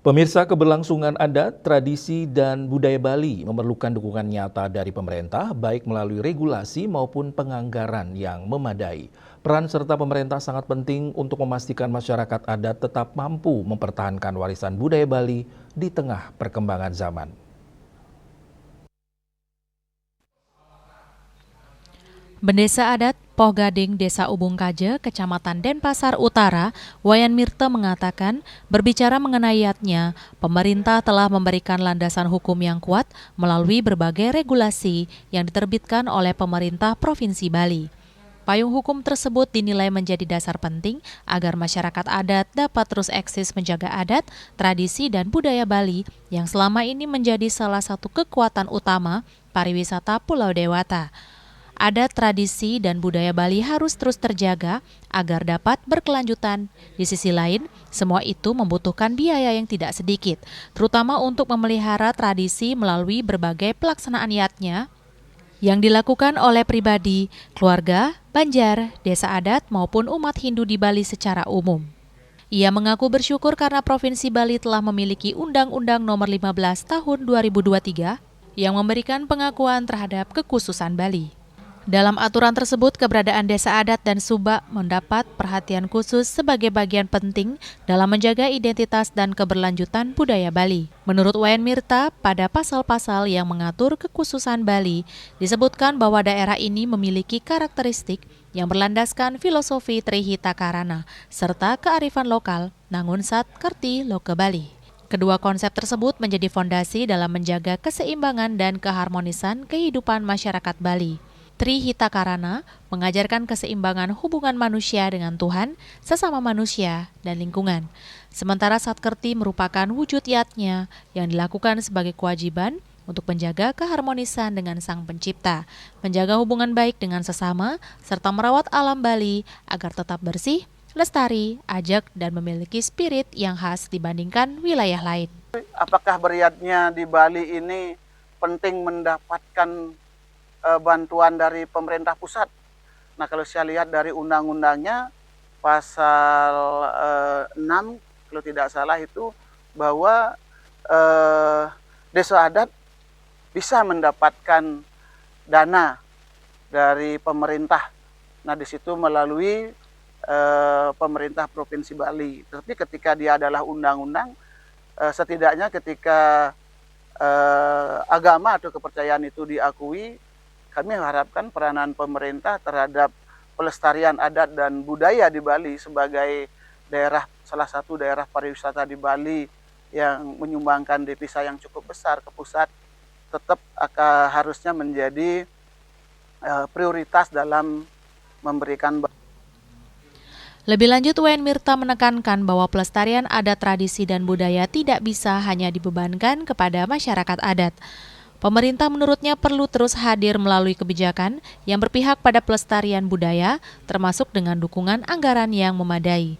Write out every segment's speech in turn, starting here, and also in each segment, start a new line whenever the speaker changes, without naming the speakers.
Pemirsa, keberlangsungan adat, tradisi, dan budaya Bali memerlukan dukungan nyata dari pemerintah, baik melalui regulasi maupun penganggaran yang memadai. Peran serta pemerintah sangat penting untuk memastikan masyarakat adat tetap mampu mempertahankan warisan budaya Bali di tengah perkembangan zaman.
Bendesa adat Poh Gading, Desa Ubung Kaje, Kecamatan Denpasar Utara, Wayan Mirte mengatakan, berbicara mengenai adatnya, pemerintah telah memberikan landasan hukum yang kuat melalui berbagai regulasi yang diterbitkan oleh pemerintah Provinsi Bali. Payung hukum tersebut dinilai menjadi dasar penting agar masyarakat adat dapat terus eksis menjaga adat, tradisi, dan budaya Bali yang selama ini menjadi salah satu kekuatan utama pariwisata Pulau Dewata. Adat, tradisi, dan budaya Bali harus terus terjaga agar dapat berkelanjutan. Di sisi lain, semua itu membutuhkan biaya yang tidak sedikit, terutama untuk memelihara tradisi melalui berbagai pelaksanaan adatnya yang dilakukan oleh pribadi, keluarga, banjar, desa adat, maupun umat Hindu di Bali secara umum. Ia mengaku bersyukur karena Provinsi Bali telah memiliki Undang-Undang Nomor 15 Tahun 2023 yang memberikan pengakuan terhadap kekhususan Bali. Dalam aturan tersebut, keberadaan desa adat dan subak mendapat perhatian khusus sebagai bagian penting dalam menjaga identitas dan keberlanjutan budaya Bali. Menurut Wayan Mirta, pada pasal-pasal yang mengatur kekhususan Bali, disebutkan bahwa daerah ini memiliki karakteristik yang berlandaskan filosofi Trihita Karana, serta kearifan lokal, Nangunsat Kerti Loke Bali. Kedua konsep tersebut menjadi fondasi dalam menjaga keseimbangan dan keharmonisan kehidupan masyarakat Bali. Trihita Karana mengajarkan keseimbangan hubungan manusia dengan Tuhan, sesama manusia, dan lingkungan. Sementara Satkerti merupakan wujud yatnya yang dilakukan sebagai kewajiban untuk menjaga keharmonisan dengan Sang Pencipta, menjaga hubungan baik dengan sesama, serta merawat alam Bali agar tetap bersih, lestari, ajak, dan memiliki spirit yang khas dibandingkan wilayah lain.
Apakah beriatnya di Bali ini penting mendapatkan bantuan dari pemerintah pusat? Nah, kalau saya lihat dari undang-undangnya pasal 6 kalau tidak salah itu bahwa desa adat bisa mendapatkan dana dari pemerintah. Nah, di situ melalui pemerintah Provinsi Bali. Tapi ketika dia adalah undang-undang, setidaknya ketika agama atau kepercayaan itu diakui, kami harapkan peranan pemerintah terhadap pelestarian adat dan budaya di Bali sebagai salah satu daerah pariwisata di Bali yang menyumbangkan devisa yang cukup besar ke pusat, tetap harusnya menjadi prioritas dalam memberikan.
Lebih lanjut, Wayan Mirta menekankan bahwa pelestarian adat, tradisi, dan budaya tidak bisa hanya dibebankan kepada masyarakat adat. Pemerintah menurutnya perlu terus hadir melalui kebijakan yang berpihak pada pelestarian budaya, termasuk dengan dukungan anggaran yang memadai.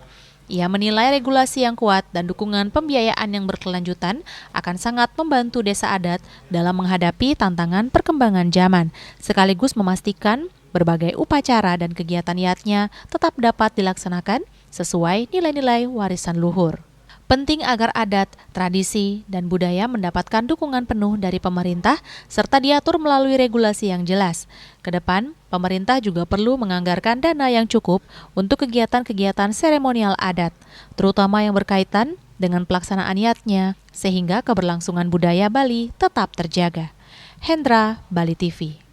Ia menilai regulasi yang kuat dan dukungan pembiayaan yang berkelanjutan akan sangat membantu desa adat dalam menghadapi tantangan perkembangan zaman, sekaligus memastikan berbagai upacara dan kegiatan adatnya tetap dapat dilaksanakan sesuai nilai-nilai warisan luhur. Penting agar adat, tradisi, dan budaya mendapatkan dukungan penuh dari pemerintah serta diatur melalui regulasi yang jelas. Kedepan, pemerintah juga perlu menganggarkan dana yang cukup untuk kegiatan-kegiatan seremonial adat, terutama yang berkaitan dengan pelaksanaan adatnya, sehingga keberlangsungan budaya Bali tetap terjaga. Hendra, Bali TV.